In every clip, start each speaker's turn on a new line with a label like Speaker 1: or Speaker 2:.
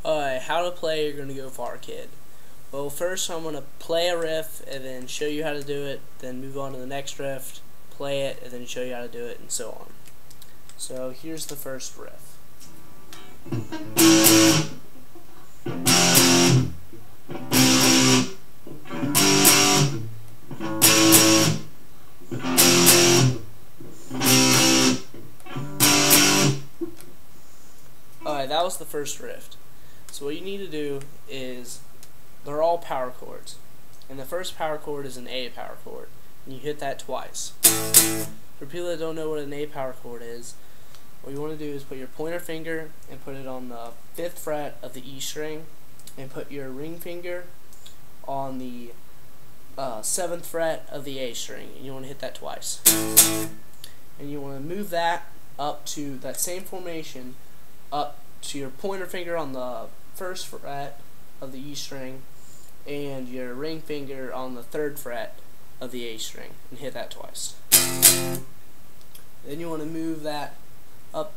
Speaker 1: Alright, how to play You're Gonna Go Far Kid. Well, first I'm gonna play a riff and then show you how to do it, then move on to the next riff, play it, and then show you how to do it, and so on. So here's the first riff. Alright, that was the first riff. So what you need to do is, they're all power chords, and the first power chord is an A power chord, and you hit that twice. For people that don't know what an A power chord is, what you want to do is put your pointer finger and put it on the 5th fret of the E string, and put your ring finger on the 7th fret of the A string, and you want to hit that twice. And you want to move that up to that same formation, up to your pointer finger on the 1st fret of the E string and your ring finger on the 3rd fret of the A string, and hit that twice. Then you want to move that up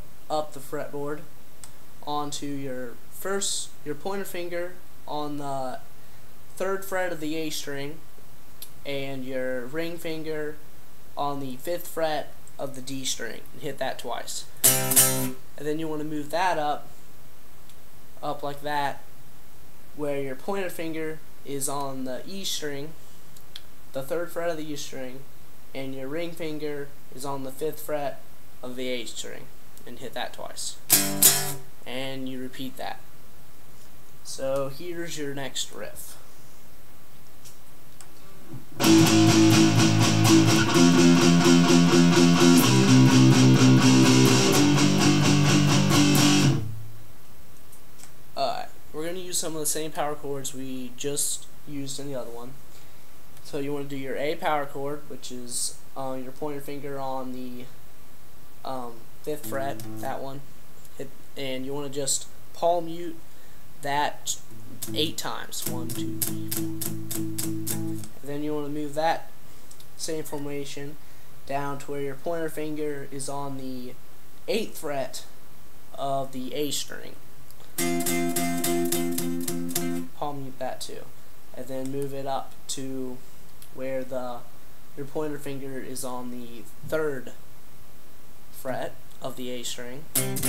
Speaker 1: the fretboard onto your pointer finger on the 3rd fret of the A string and your ring finger on the 5th fret of the D string, and hit that twice. And then you want to move that up like that, where your pointer finger is on the E string, the 3rd fret of the E string, and your ring finger is on the 5th fret of the A string, and hit that twice. And you repeat that. So here's your next riff. We're going to use some of the same power chords we just used in the other one. So you want to do your A power chord, which is your pointer finger on the 5th fret, that one. And you want to just palm mute that 8 times. 1, 2, 3, 4. And then you want to move that same formation down to where your pointer finger is on the 8th fret of the A string. Palm mute that too, and then move it up to where your pointer finger is on the 3rd fret of the A string, and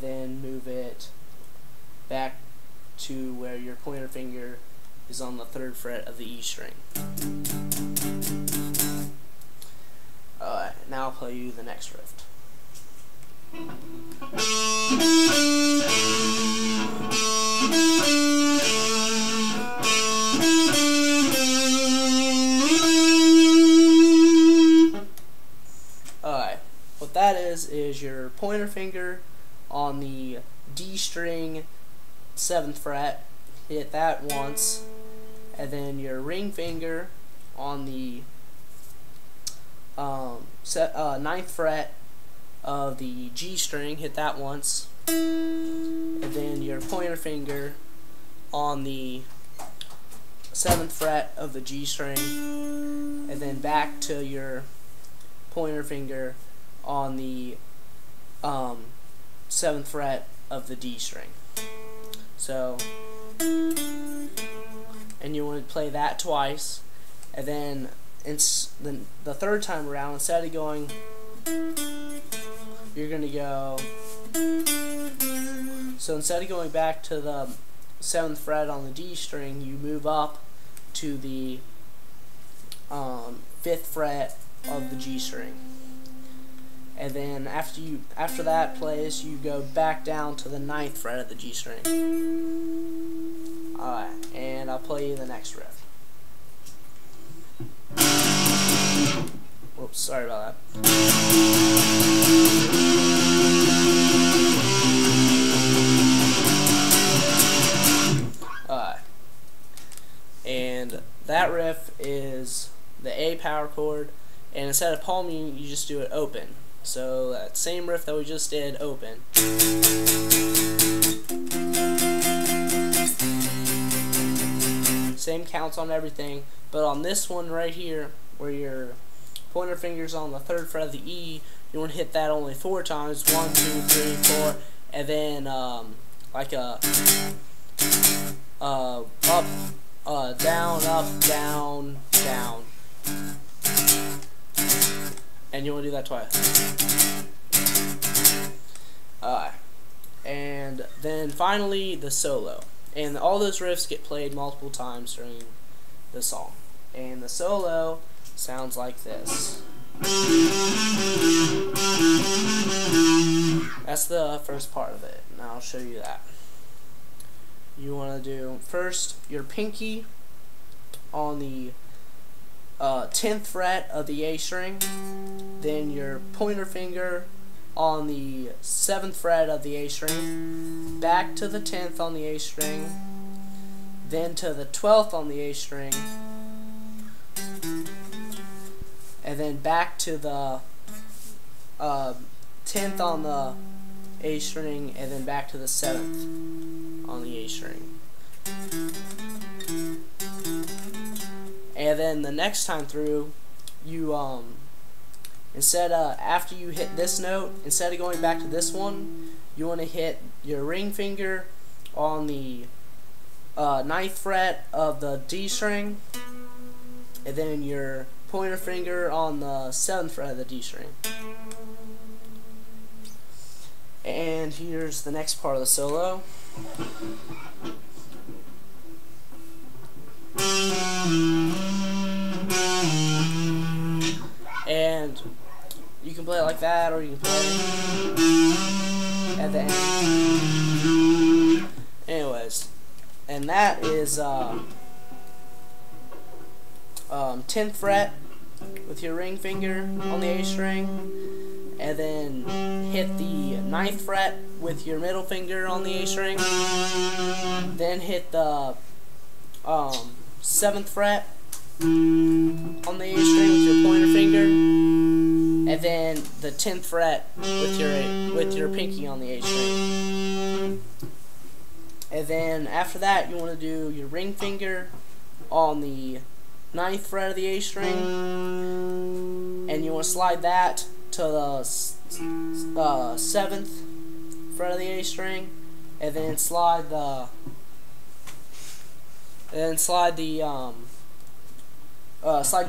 Speaker 1: then move it back to where your pointer finger is on the 3rd fret of the E string. Alright, now I'll play you the next riff. Alright, what that is your pointer finger on the D string 7th fret, hit that once, and then your ring finger on the 9th fret of the G string, hit that once, and then your pointer finger on the 7th fret of the G string, and then back to your pointer finger on the 7th fret of the D string. So, and you want to play that twice, and then the 3rd time around, instead of going, you're going to go, so instead of going back to the 7th fret on the D string, you move up to the 5th fret of the G string. And then after that plays, you go back down to the 9th fret of the G string. Alright, and I'll play you the next riff. Whoops, sorry about that. And that riff is the A power chord, and instead of palming, you just do it open. So that same riff that we just did, open. Same counts on everything, but on this one right here, where your pointer finger's on the 3rd fret of the E, you want to hit that only 4 times, 1, 2, 3, 4, and then like a up, down, down, and you want to do that twice. And then finally the solo, and all those riffs get played multiple times during the song, and the solo sounds like this. That's the first part of it, and I'll show you that. You want to do first your pinky on the 10th fret of the A string, then your pointer finger on the 7th fret of the A string, back to the 10th on the A string, then to the 12th on the A string, and then back to the 10th on the A string, and then back to the 7th on the A string. And then the next time through, you instead after you hit this note, instead of going back to this one, you want to hit your ring finger on the 9th fret of the D string, and then your pointer finger on the 7th fret of the D string. And here's the next part of the solo. And you can play it like that, or you can play it at the end. Anyways, and that is 10th fret with your ring finger on the A string, and then hit the 9th fret with your middle finger on the A string, then hit the 7th fret on the A string with your pointer finger, and then the 10th fret with your pinky on the A string. And then after that, you want to do your ring finger on the 9th fret of the A string, and you want to slide that to the 7th fret of the A string, and then slide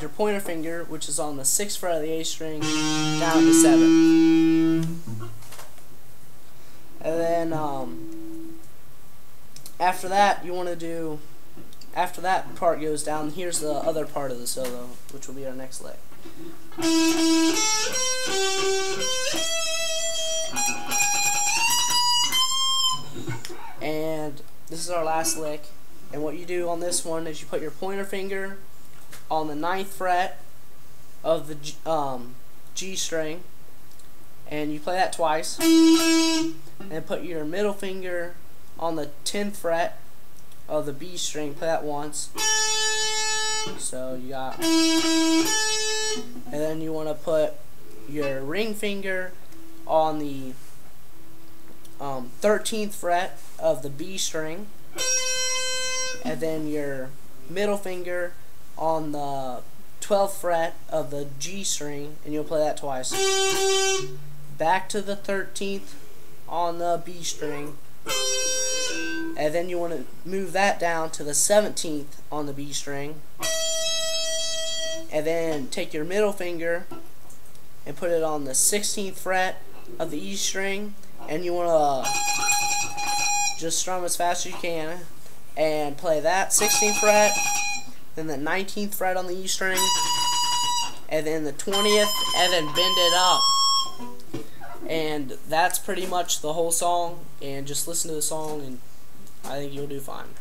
Speaker 1: your pointer finger, which is on the 6th fret of the A string, down to 7. And then after that, you want to do, after that part goes down, here's the other part of the solo, which will be our next lick. And this is our last lick, and what you do on this one is you put your pointer finger on the 9th fret of the G string, and you play that twice, and put your middle finger on the 10th fret of the B string, play that once. So you got, and then you want to put your ring finger on the 13th fret of the B string, and then your middle finger on the 12th fret of the G string, and you'll play that twice. Back to the 13th on the B string, and then you want to move that down to the 17th on the B string, and then take your middle finger and put it on the 16th fret of the E string, and you want to just strum as fast as you can and play that 16th fret, then the 19th fret on the E string, and then the 20th, and then bend it up. And that's pretty much the whole song, and just listen to the song and I think you'll do fine.